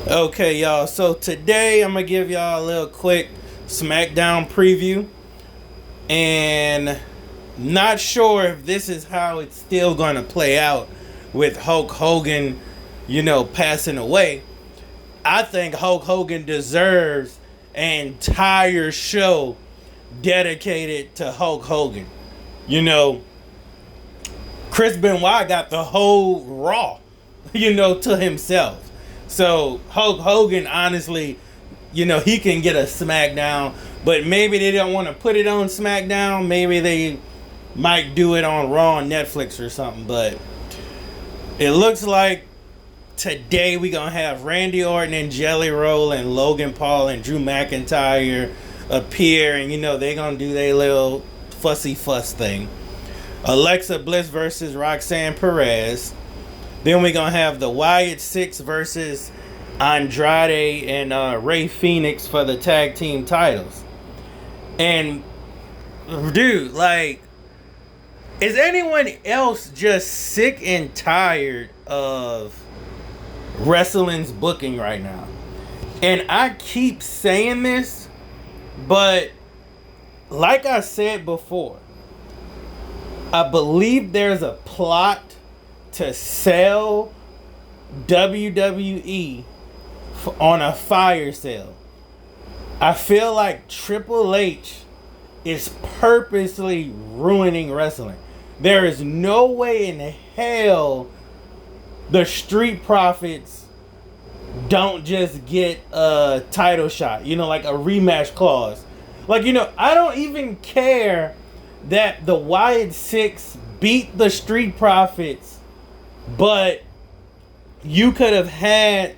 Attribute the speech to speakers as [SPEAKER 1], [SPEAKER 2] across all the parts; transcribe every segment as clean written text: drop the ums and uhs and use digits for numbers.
[SPEAKER 1] Okay, y'all. So today I'm gonna give y'all a little quick SmackDown preview, and not sure if this is how it's still gonna play out with Hulk Hogan, passing away. I think Hulk Hogan deserves an entire show dedicated to Hulk Hogan. You know, Chris Benoit got the whole Raw, to himself. So Hulk Hogan, honestly, he can get a SmackDown, but maybe they don't want to put it on SmackDown. Maybe they might do it on Raw on Netflix or something. But it looks like today we gonna have Randy Orton and Jelly Roll and Logan Paul and Drew McIntyre appear, and they gonna do their little fussy fuss thing. Alexa Bliss versus Roxanne Perez. Then we're going to have the Wyatt Six versus Andrade and Ray Phoenix for the tag team titles. And, dude, is anyone else just sick and tired of wrestling's booking right now? And I keep saying this, but like I said before, I believe there's a plot to sell WWE on a fire sale. I feel like Triple H is purposely ruining wrestling. There is no way in hell the Street Profits don't just get a title shot, like a rematch clause. I don't even care that the Wyatt Six beat the Street Profits, but you could have had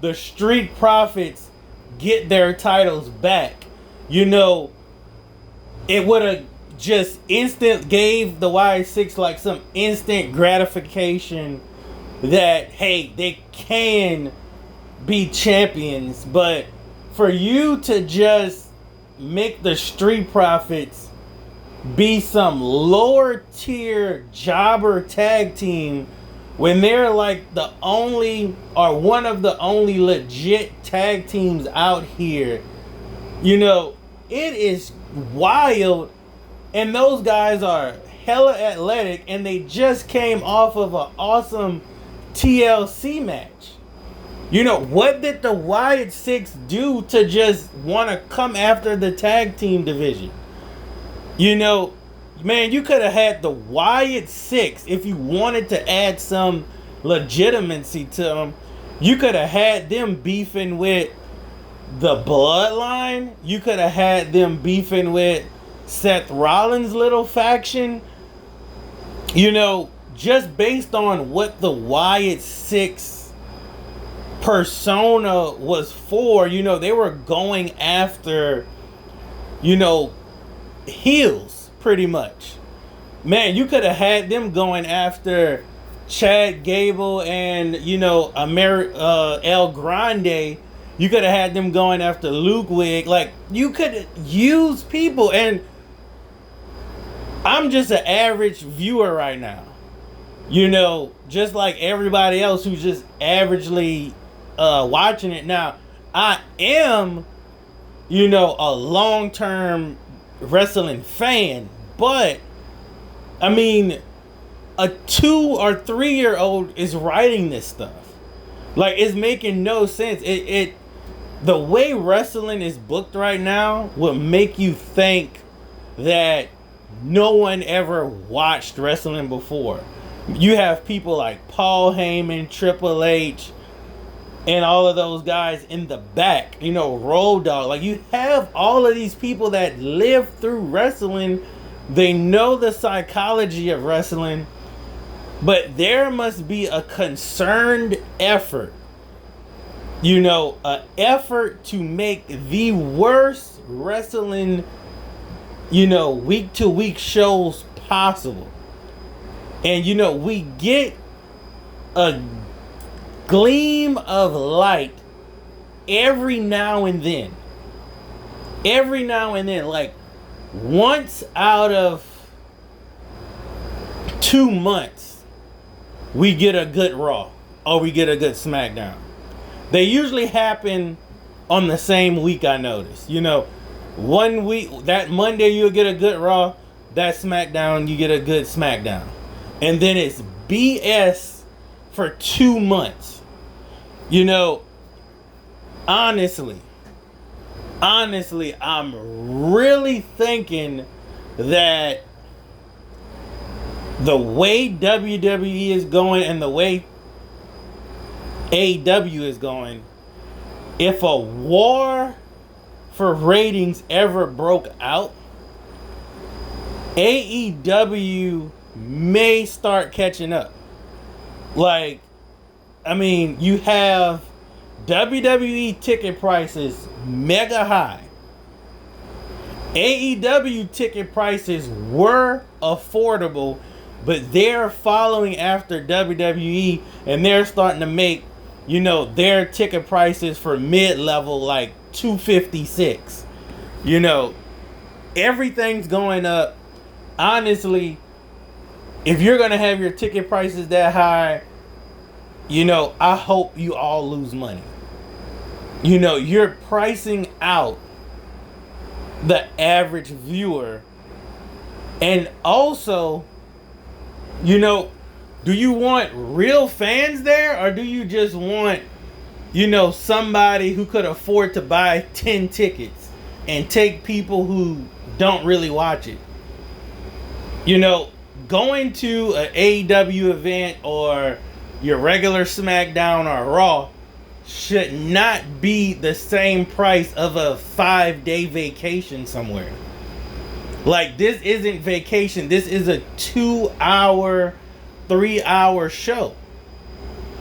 [SPEAKER 1] the Street Profits get their titles back. It would have just gave the Wyatt Six some instant gratification that, hey, they can be champions. But for you to just make the Street Profits be some lower tier jobber tag team when they're the only or one of the only legit tag teams out here, it is wild. And those guys are hella athletic, and they just came off of an awesome TLC match. What did the Wyatt Six do to just want to come after the tag team division? Man, you could have had the Wyatt Six if you wanted to add some legitimacy to them. You could have had them beefing with the Bloodline. You could have had them beefing with Seth Rollins' little faction. Just based on what the Wyatt Six persona was for, they were going after, heels. Pretty much. Man, you could have had them going after Chad Gable and, El Grande. You could have had them going after Ludwig. You could use people. And I'm just an average viewer right now. Just like everybody else who's just averagely watching it. Now, I am, a long-term wrestling fan, but I mean, a 2 or 3 year old is writing this stuff. It's making no sense. The way wrestling is booked right now will make you think that no one ever watched wrestling before. You have people like Paul Heyman, Triple H, and all of those guys in the back, Road Dogg. You have all of these people that live through wrestling. They know the psychology of wrestling. But there must be a concerned effort. An effort to make the worst wrestling, week to week shows possible. And, we get a gleam of light every now and then. Once out of 2 months, we get a good Raw or we get a good SmackDown. They usually happen on the same week, I noticed. You know, one week, that Monday you'll get a good Raw, that SmackDown you get a good SmackDown. And then it's BS for 2 months. You know, honestly, I'm really thinking that the way WWE is going and the way AEW is going, if a war for ratings ever broke out, AEW may start catching up. Like, I mean, you have WWE ticket prices mega high. AEW ticket prices were affordable, but they're following after WWE and they're starting to make, you know, their ticket prices for mid-level like $256. You know, everything's going up. Honestly, if you're going to have your ticket prices that high, you know, I hope you all lose money. You know, you're pricing out the average viewer. And also, you know, do you want real fans there, or do you just want, you know, somebody who could afford to buy 10 tickets and take people who don't really watch it? You know, going to an AEW event or your regular SmackDown or Raw should not be the same price of a 5-day vacation somewhere. Like, this isn't vacation. This is a 2-hour, 3-hour show.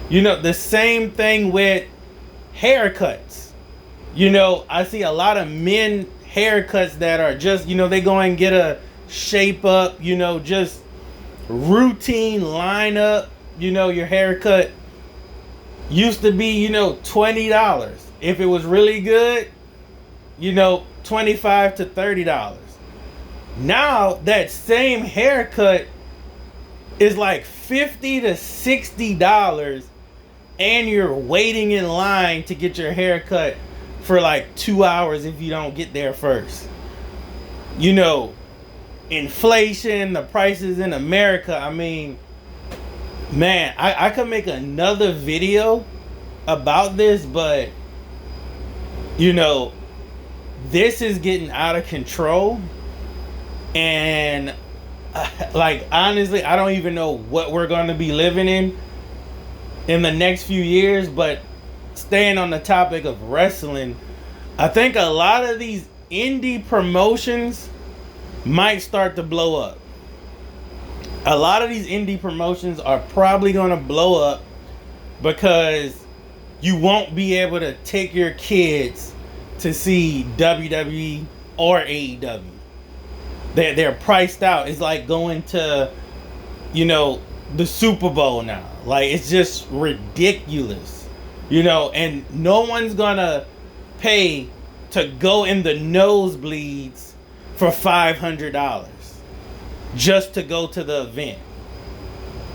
[SPEAKER 1] You know, the same thing with haircuts. You know, I see a lot of men haircuts that are just, you know, they go and get a shape up, you know, just routine lineup. You know, your haircut used to be, you know, $20. If it was really good, you know, $25 to $30. Now that same haircut is like $50 to $60, and you're waiting in line to get your haircut for like 2 hours if you don't get there first. You know, inflation, the prices in America, I mean, man, I could make another video about this, but, you know, this is getting out of control. And, like, honestly, I don't even know what we're going to be living in the next few years. But staying on the topic of wrestling, I think a lot of these indie promotions might start to blow up. A lot of these indie promotions are probably going to blow up because you won't be able to take your kids to see WWE or AEW. They're priced out. It's like going to, you know, the Super Bowl now. Like, it's just ridiculous. You know, and no one's going to pay to go in the nosebleeds for $500 just to go to the event.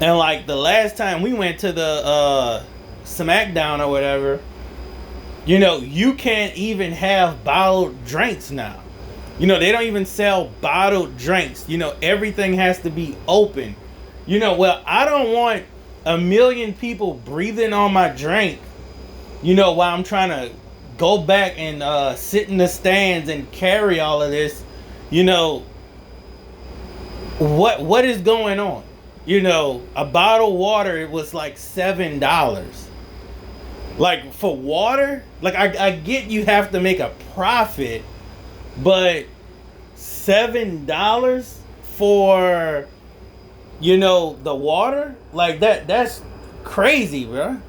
[SPEAKER 1] And like the last time we went to the SmackDown or whatever, you know, you can't even have bottled drinks now. You know, they don't even sell bottled drinks. You know, everything has to be open. You know, well, I don't want a million people breathing on my drink, you know, while I'm trying to go back and sit in the stands and carry all of this. You know, what is going on? You know, a bottle of water, it was like $7. Like, for water, like, I get you have to make a profit, but $7 for, you know, the water? Like, that's crazy, bro.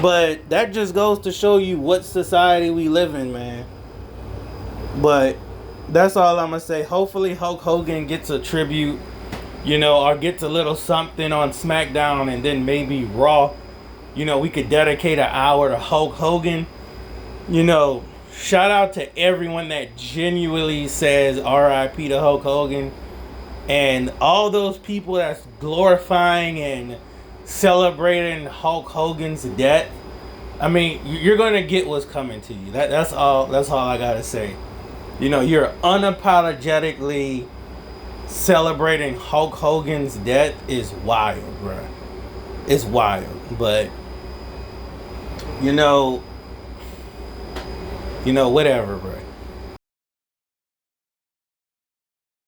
[SPEAKER 1] But that just goes to show you what society we live in, man. But that's all I'm going to say. Hopefully Hulk Hogan gets a tribute, you know, or gets a little something on SmackDown, and then maybe Raw. You know, we could dedicate an hour to Hulk Hogan. You know, shout out to everyone that genuinely says R.I.P. to Hulk Hogan. And all those people that's glorifying and celebrating Hulk Hogan's death. I mean, you're gonna get what's coming to you. That's all. That's all I gotta say. You know, you're unapologetically celebrating Hulk Hogan's death is wild, bruh. It's wild, but you know, whatever, bruh.